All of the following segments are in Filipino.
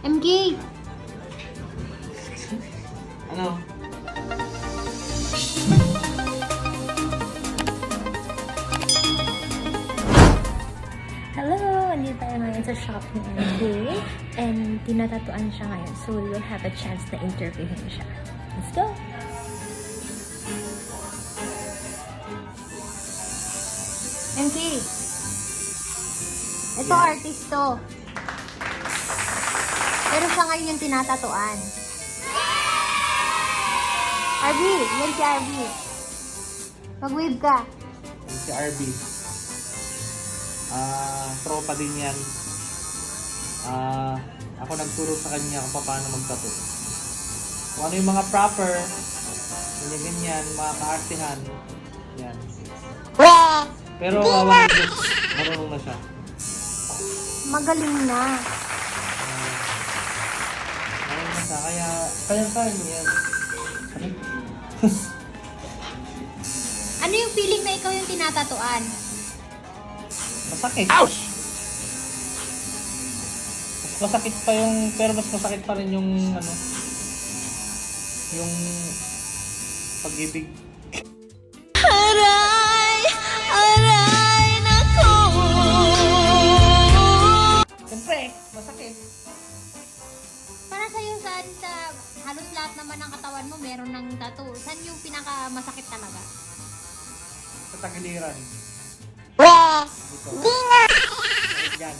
MK! Ano? Hello! Andito tayo ngayon sa shop ni MK. And tinatatuan siya ngayon. So we will have a chance na interviewin siya. Let's go! MK! Ito artist to. Pero siya ngayon yung tinatatuan. RB! Yan si RB. Mag-wave ka. Si RB. Tropa din yan. Ako nagturo sa kanya kung paano magtato. Kung ano yung mga proper, ganyan, mga kaartihan. Yan. Pero marunong na siya. Magaling na. Marunong na siya. Kaya yan. Ano yung feeling na ikaw yung tinatatuan? Masakit. Ouch! Mas masakit pa yung, pero mas masakit pa rin yung yung pag-ibig. Aray! Aray! Naku! Siyempre, masakit. Para sa'yo, saan sa halos lahat naman ng katawan mo meron ng tattoo? Saan yung pinaka-masakit talaga? Sa tagiliran. Dito. Sakit yan.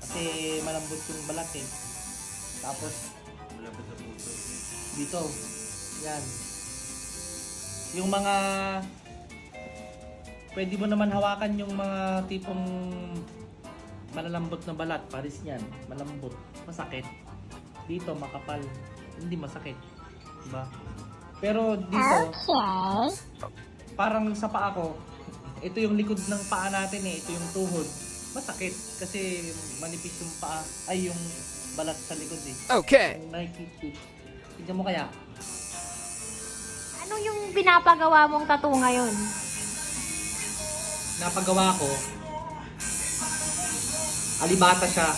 Kasi malambot yung balat eh. Tapos, malambot sa puso. Dito. Yan. Yung mga pwede mo naman hawakan yung mga tipong malalambot na balat. Paris yan. Malambot. Masakit. Dito, makapal. Hindi masakit. Diba? Pero dito, parang sa paa ko, ito yung likod ng paa natin eh. Ito yung tuhod. Masakit. Kasi manipis yung paa. Ay, yung balat sa likod eh. Okay. Yung nakikita. Tignan mo kaya. Ano yung pinapagawa mong tattoo ngayon? Napagawa ko, alibata siya.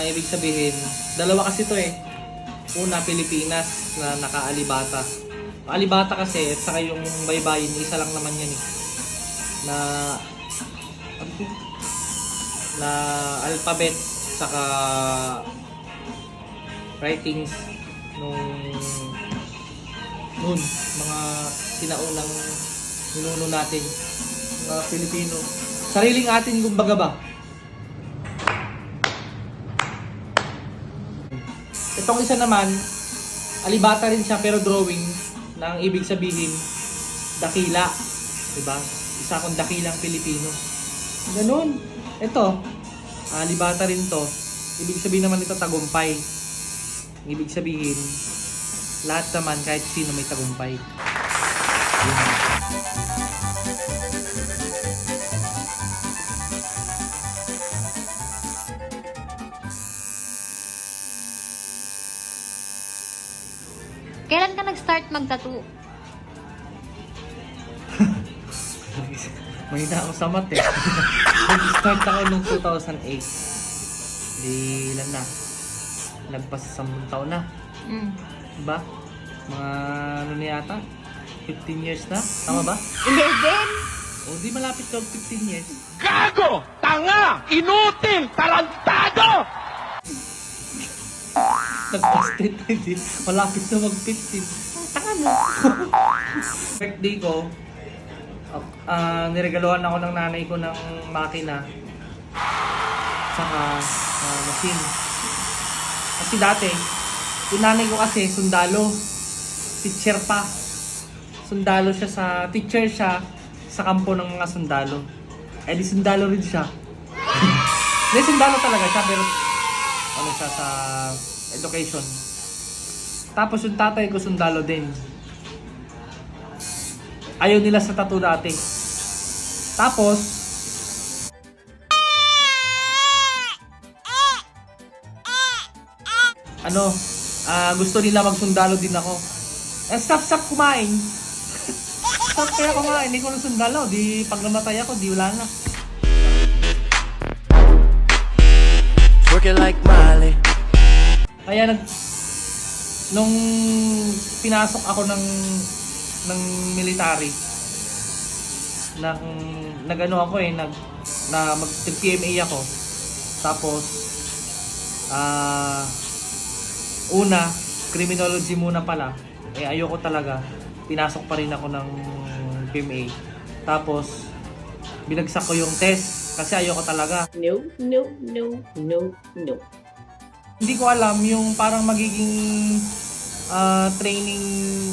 Ibig sabihin, dalawa kasi to eh. Una, Pilipinas na naka-alibata. Alibata kasi, at saka yung baybayin, isa lang naman yan eh. Na alphabet, saka writings noon, mga sinaunang ninuno natin, mga Pilipino. Sariling atin kumbaga ba? Itong isa naman, alibata rin siya pero drawing na ang ibig sabihin, dakila. Diba? Isa akong dakilang Pilipino. Ganun. Ito, alibata rin to. Ibig sabihin naman ito tagumpay. Ibig sabihin, lahat naman kahit sino may tagumpay. Yun. Kailan ka nag-start mag-tattoo? Mahina ako sa mat eh. Nag-start ako noong 2008. Di ilan na. Lagpas 10 taon na. Diba? Mga ano na yata? 15 years na? Tama ba? 11? O di malapit daw 15 years. Gago! Tanga! Inutil! Tarantado! Nag-posted hindi. Malapit na mag-15. Taka mo. Birthday ko, niregaluhan ako ng nanay ko ng makina saka machine. Kasi dati, yung nanay ko kasi sundalo. Teacher pa. Sundalo siya teacher siya sa kampo ng mga sundalo. Eh di sundalo rin siya. Hindi, sundalo talaga siya pero ano siya sa education. Tapos yung tatay ko sundalo din. Ayaw nila sa tattoo dati. Tapos gusto nila magsundalo din ako. Stop kumain. Stop kaya kumain, hindi ko na sundalo. Di pag namatay ako, di wala na. it like Miley. Kaya nung pinasok ako ng military, nag-ano ako mag-PMA ako. Tapos una, criminology muna pala. Ayoko talaga. Pinasok pa rin ako ng PMA. Tapos binagsak ko yung test kasi ayoko talaga. No, no, no, no, no. Hindi ko alam yung parang magiging training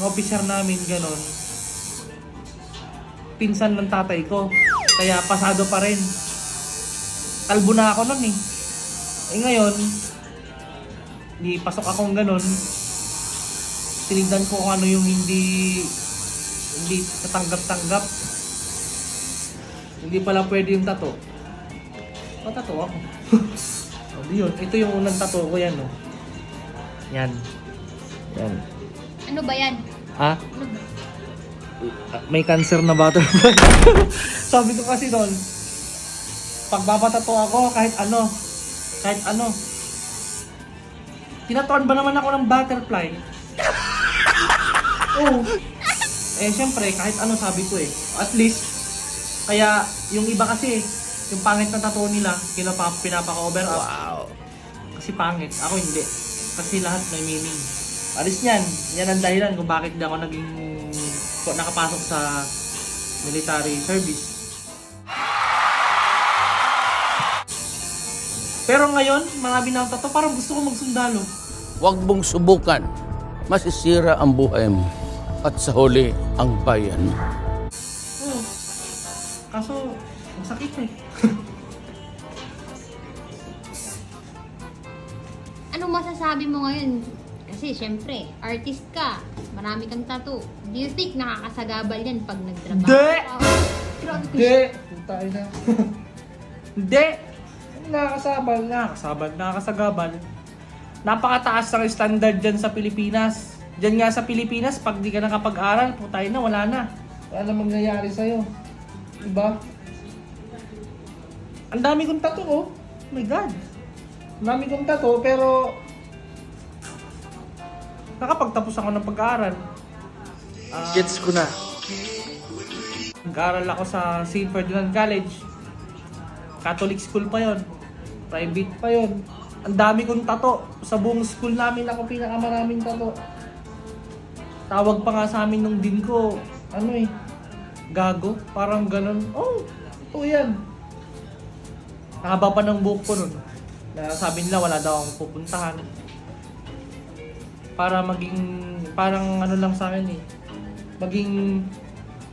officer namin ganon. Pinsan ng tatay ko. Kaya pasado pa rin. Kalbo na ako nun eh. Ngayon, di pasok akong ganon. Tinignan ko kung ano yung hindi natanggap-tanggap. Hindi pala pwede yung tato. Tato ako. O, di yun. Ito yung unang tato ko yan, no. Yan. Yan. Ano ba yan? Ha? May cancer na butterfly. Sabi ko kasi doon, pagpapatato ako kahit ano. Tinatuan ba naman ako ng butterfly? Oo. Syempre, kahit ano sabi ko eh. At least, kaya yung iba kasi, yung pangit na tattoo nila, pinapaka-over up. Wow. Kasi pangit. Ako hindi. Kasi lahat may meaning. Alis yan. Yan ang dahilan kung bakit di ako nakapasok sa military service. Pero ngayon, marami na akong tattoo. Parang gusto ko magsundalo. Huwag mong subukan. Masisira ang buhay mo. At sa huli, ang bayan mo. Oo. Kaso, masakit eh. Anong masasabi mo ngayon? Kasi syempre, artist ka. Marami kang tattoo. Do you think nakakasagabal yan pag nagtrabaho? Hindi! Grabe ko Hindi! Tayo na. Hindi! Nakakasagabal. Napakataas ng standard dyan sa Pilipinas. Dyan nga sa Pilipinas, pag di ka nakapag-aral, putay na, wala na. Wala na mangyayari sa'yo. Diba? Ang dami kong tattoo, oh. Oh my God. Ang dami kong tattoo, pero nakapagtapos ako ng pag-aaral. Gets ko na. Nag-aaral ako sa St. Ferdinand College. Catholic school pa yon, private pa yon. Ang dami kong tato. Sa buong school namin ako pinakamaraming tato. Tawag pa nga sa amin nung din ko, gago, parang ganun. Oh, ito yan. Nakaba pa ng buhok ko nun. Sabi nila wala daw akong pupuntahan. Para parang ano lang sa akin eh. Maging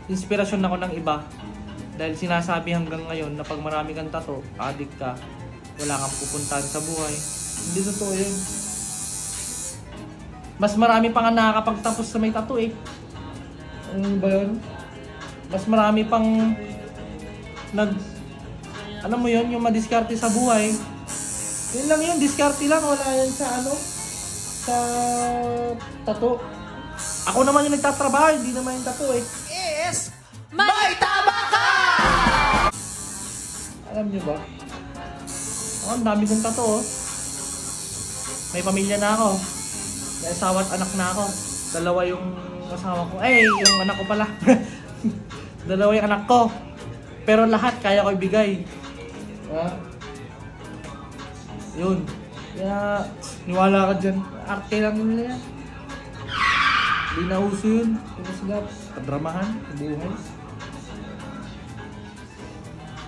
inspirasyon ako ng iba. Dahil sinasabi hanggang ngayon na pag marami kang tato, addict ka, wala kang pupuntahan sa buhay. Hindi totoo yun. Mas marami pa nga nakakapagtapos sa may tato eh. Ano ba yun? Mas marami pang alam mo yun, yung madiskarte sa buhay. Yun lang yun, diskarte lang, wala yan sa sa tato. Ako naman yung nagtatrabaho, hindi naman yung tato eh. Yes! May tama ka! Alam niyo ba? Ang dami kong tato oh. May pamilya na ako. May asawa at anak na ako. Dalawa yung asawa ko. Yung anak ko pala. Dalawa yung anak ko. Pero lahat kaya ko ibigay. Yun. Kaya niwala ka dyan. Arte lang nila yan. Hindi na uso yun. Kung sila kadramahan, buhay.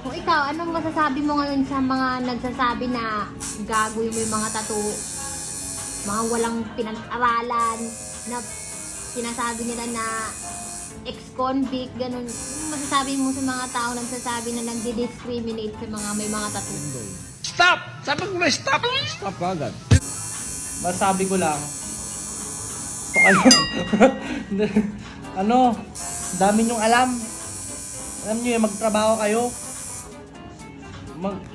Kung ikaw, anong masasabi mo ngayon sa mga nagsasabi na gagawin mo yung mga tattoo, mga walang pinag-aralan, na sinasabi nila na ex-convict, ganun. Anong masasabi mo sa mga tao nagsasabi na nagdi-discriminate sa mga may mga tattoo? Stop! Sabi ko na stop! Stop agad. Masabi ko lang, ito kayo. Dami nyong alam. Alam nyo yung magtrabaho kayo.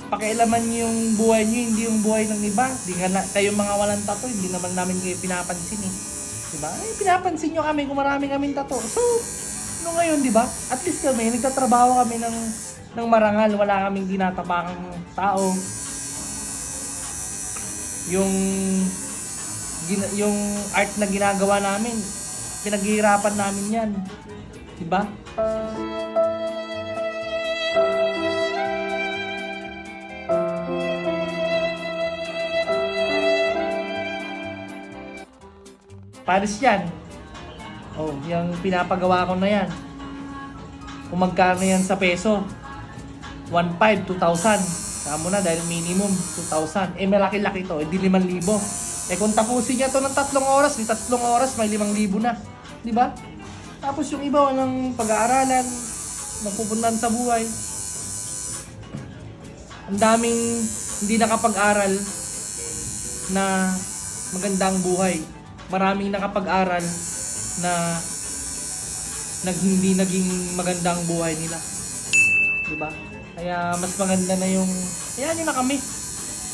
Pakialaman nyo yung buhay nyo, hindi yung buhay ng iba. Kayo mga walang tato, hindi naman namin kayo pinapansin eh. Diba? Pinapansin nyo kami kung marami kaming tato. So, ngayon, diba? At least kami, nagtatrabaho kami ng marangal. Wala kaming ginatapakang tao. yung art na ginagawa namin, pinaghihirapan namin yan. Diba? Paris yan. Oh, yung pinapagawa ko na yan. Kung magkano yan sa peso? 1,500, 2,000. Kamo na dahil minimum 2,000. Eh malaki-laki to, eh di 5,000. Eh kung tapusin niya to ng 3 oras, di 3 oras may 5,000 na. Di ba? Tapos yung iba walang pag-aaralan, mapupuntahan sa buhay. Ang daming hindi nakapag-aral na magandang buhay. Maraming nakapag-aral na hindi naging magandang buhay nila. Diba? Kaya mas maganda na yung hayaan nyo na kami.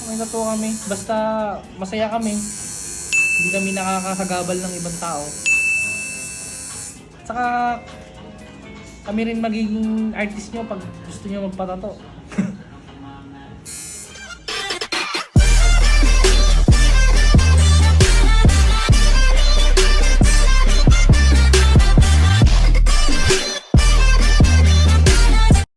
Okay na to kami. Basta masaya kami. Hindi kami nakakasagabal ng ibang tao. Saka kami rin magiging artist nyo pag gusto nyo magpatato.